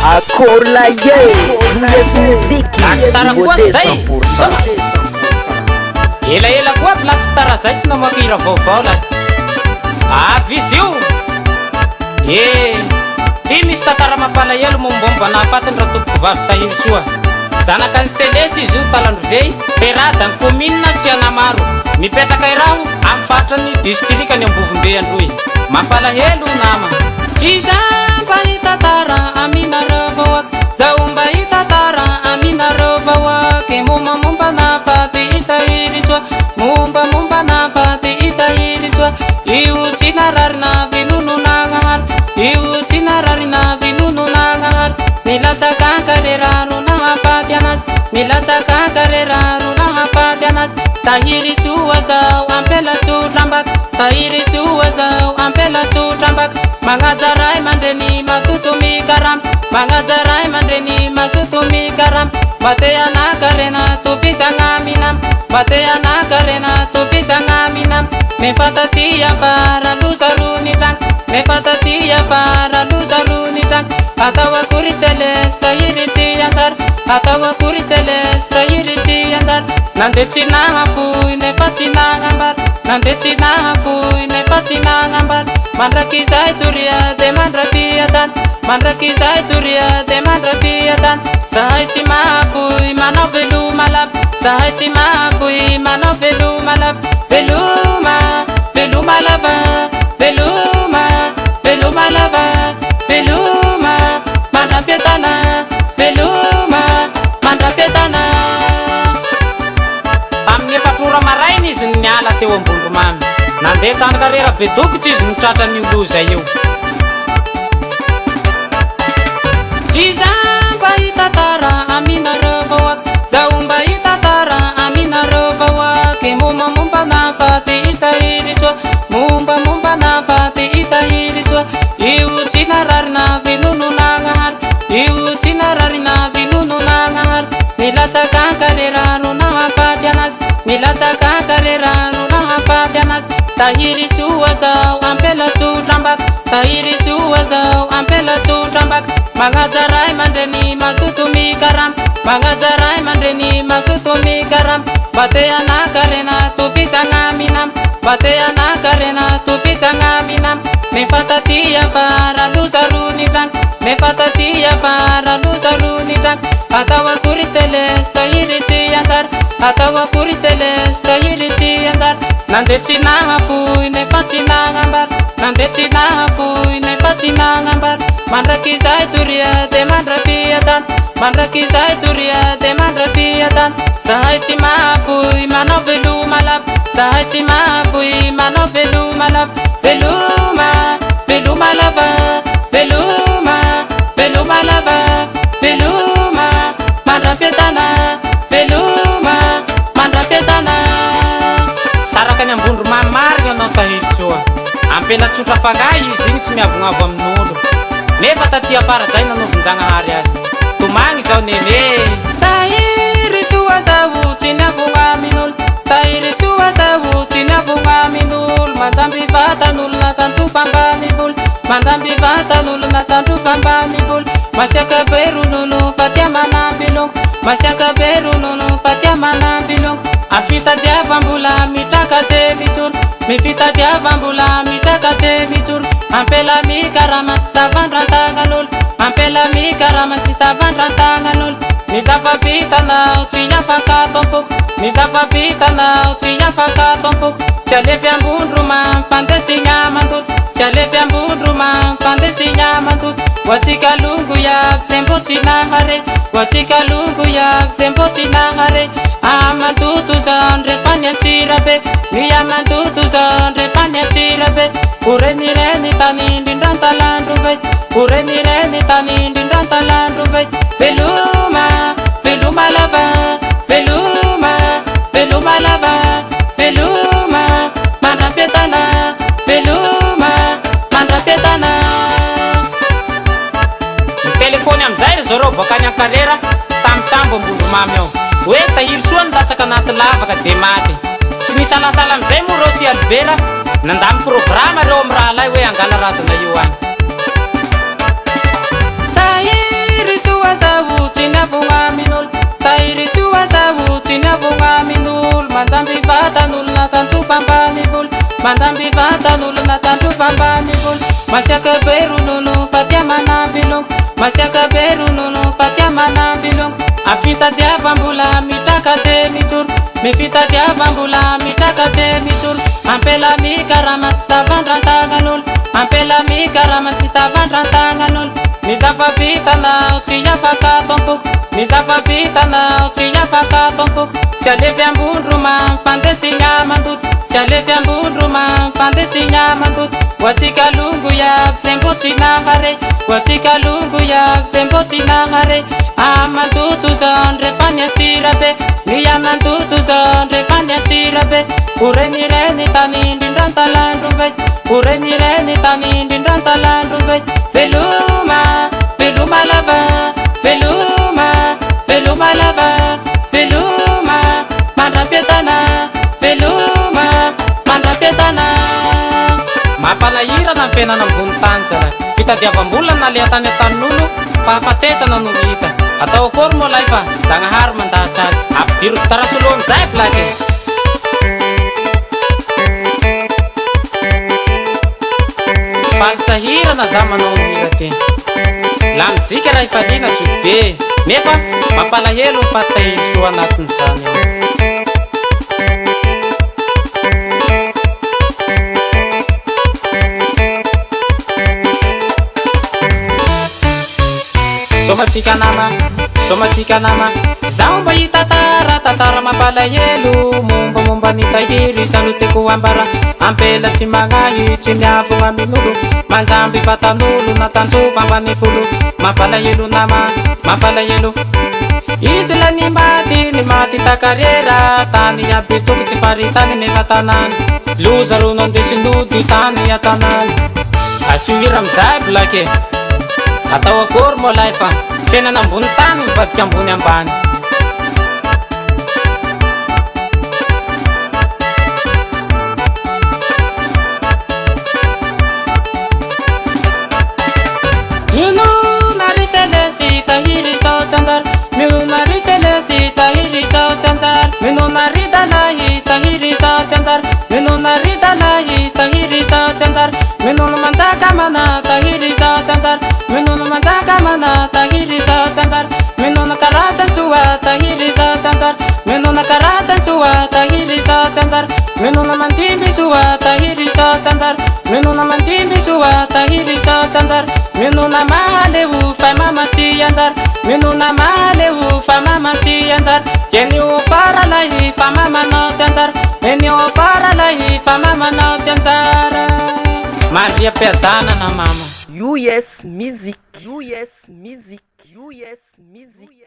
Akola ye, musique, Lakstar koa zay. Ela koa Lakstar zay tsy namoaka hira vaovao la. Avy izy io. Ty misy tantara mampalahelo mombomba nahafatiny raha tompoko vavy tahiry soa. Zanakany Selesy izy io Talandrovey, perada ny commune sy Anamaro. Mipetraka iraho amin'ny fatrany distrikany Ambovombe Androy. Mampalahelo nama. Izamba itatara aminareo vahoaka, zaomba itatara aminareo vahoaka. Momba nafaty itahiry soa, momba nafaty itahiry soa. Io tsy nararina vinonon'Agnahary, io tsy nararina vinonon'Agnahary. Milatsaka karerano nahafaty anazy, milatsaka karerano nahafaty anazy. Tahiry soa zao ampelatsotrambaka, tahiry soa zao ampelatsotrambaka. Manajaray mandreny masoto mikarama, manajaray mandreny masoto mikarama. Bateana karena topisana minam, bateana karena topisana minam. Mefatatia para luzaruni tank, mefatatia para luzaruni tank. Atawa kuri Celeste yiriti ansar, atawa kuri Celeste yiriti ansar. Nandechina hafui ne pachina ngambar, nandechina hafui ne pachina ngambar. Mandrakizai turia de mandrapiatan, mandrakizai turia de mandrapiatan. Sahai chimafui manovelu malap, sahai chimafui manovelu malap. Veluma, veluma lava, veluma, veluma lava, veluma, mandrapiatana, veluma, mandrapiatana. Amin'ny efatrora maraina izy niala teo Ambondromamy. Nandeha tany karera be dokitra izy nitratra niolo zay eo. Izamba itatara aminareo vahoaka, zaomba itatara aminareo vahoaka. Momba nafaty itahiry soa, momba nafaty itahiry soa. Io tsy nararina vinonon'Agnahary, io tsy nararina vinonon'Agnahary. Milatsaka karerano nahafaty anazy, milatsaka karerano nahafaty anazy. Tahiry soa zao ampelatsotrambaka, tahiry soa zao ampelatsotrambaka. Manajaray mandreny masoto mikarama, manajaray mandreny masoto mikarama. Bateana karena topisana minam, bateana karena topisana minam. Mefatatia para luzaruni tank, mefatatia para luzaruni tank. Atawa kuri Celeste yiriti ansar, atawa kuri Celeste yiriti ansar. Nandechina hafui ne pachina ngambar, nandechina hafui ne pachina ngambar. Mandrakizai turia de mandrapiatan, mandrakizai turia de mandrapiatan. Sahai chimafui manovelu malap, sahai chimafui manovelu malap. Veluma, veluma lava, veluma, veluma lava, veluma, mandrapiatana, veluma, mandrapiatana. Sarakany Ambondromamy marigny anao tahiry soa, ampelatsotra fangay izy igny tsy miavonavo amin'olo. Nefa taty afara zay nanaovin-Jagnahary azy. Tomagny zao nene. Tahiry soa zao tsy niavogna amin'olo, tahiry soa zao tsy niavogna amin'olo. Manjamby vatan'olo natandrofa ambanivolo, manjamby vatan'olo natandrofa ambanivolo. Masiaka be ronono fa tia manambilongo, masiaka be ronono fa tia manambilongo. Afitadiavam-bola mitraka te mijoro, mifitadiavam-bola mitraka te mijoro. Ampela mikarama sy tavandran-tagnan'olo, ampela mikarama sy tavandran-tagnan'olo. Ny zava-bitanao tsy afaka tompoko, ny zava-bitanao tsy afaka tompoko. Tsy alefy Ambondromamy fandesigna mandoto, tsy alefy Ambondromamy fandesigna mandoto. Hoatsika longo iaby zay mbô tsy nahare, hoatsika longo iaby zay mbô tsy nahare. Amandoto zao rehefa niantsirabe, ny amandoto zao rehefa niantsirabe. Orenireny tany indrindran-Talandrovey, orenireny tany indrindran-Talandrovey. Veluma, veluma lava, veluma, veluma lava, veluma, mandrapiatana, veluma, mandrapiatana. zareo bakany akarera tamy sambo ambolo mamy ao hoe tahiry soa nitatsaka anaty lavaka de maty tsy misalasala amizay moa reo sy Albera nandamy programa reo amy raha lay hoe angala razana io any tahiry soa zahotsy ny avognamin'olo tahiry soa zahotsy ny avognamin'olo manjamby vatan'olona tantsofa ambanivolo mandamby vatan'olona tantsofa ambanivolo masiaka be ronono fa tia manambilongo masiaka be ronono fa tia manambilongo afitadiavam-bola mitraka de mijoro mifitadiavam-bola mitraka de mijoro ampela mikarama tsy tavandran-tagnan'olo ampela mikarama sy tavandran-tagnan'olo mizafabitanao tsy afaka tompoko mizafabitanao tsy afaka tompoko tsy alevy ambondroma fandesigna mandoto tsy alevy ambondroma fandesigna mandoto hoatsika longo iaby zay mbo tsy nahare hoatsika longo iaby zay mbo tsy nahare amandoto zao ndrefa niatsirabe ny amandoto zao ndrefa niatsirabe orenireny tany indrindran-talandro vey orenireny tany indrindran-talandro vey veloma veloma lava veloma veloma lava veloma mandra-piatana veloma mandra-piatana mampalahirana ny fiainana ambony tany zara fitadiavam-bola na le tany an-tanin'olo fahafatesana no hita atao akory moa lay fa zagnahary mandatsy azy ampidiro tarasolo amizay plaky falsahirana za manao hira ty la mizika raha ifaliana sobe nefa mampalahelo ny fatahiro soa anatin'izany ao somatsika nama zaho mba hitatara tantara mampalahelo mombamomba ny tahiry sanoteko ambara ampela tsy magnahy tsy miavogna amin'olo manjamby vatan'olo natanjova ambany folo mampalahelo nama mampalahelo izy la ny maty takarera tany aby toko tsy faritany nefa tanany loza ro nandesinody tany atanany asiohira amizay blake atao akory moa lay fa fiainana ambony tany mivadika ambony ambany minona riselesy tahiry zao tsy anjara minona riselesy tahiry zao tsy anjara minona ridalahy tahiry zao tsy anjara minona ridalahy tahiry zao tsy anjara minona manjaka mana tahiry zao tsy anjara minona manjaka mana tahiry zao tsy anjara minona karazan-tsoa tahiry zao tsy anjara minona karazan-tsoa tahiry zao tsy anjara minona mandimby soa tahiry zao tsy anjara minona mandimby soa tahiry zao tsy anjara minona mahaleho fa mamatsy anjara minona mahaleho fa mamatsy anjara enio faralahy fa mamanao tsy anjara enio faralahy fa mamanao tsy anjara mandria piadanana mama US Music US Music US Music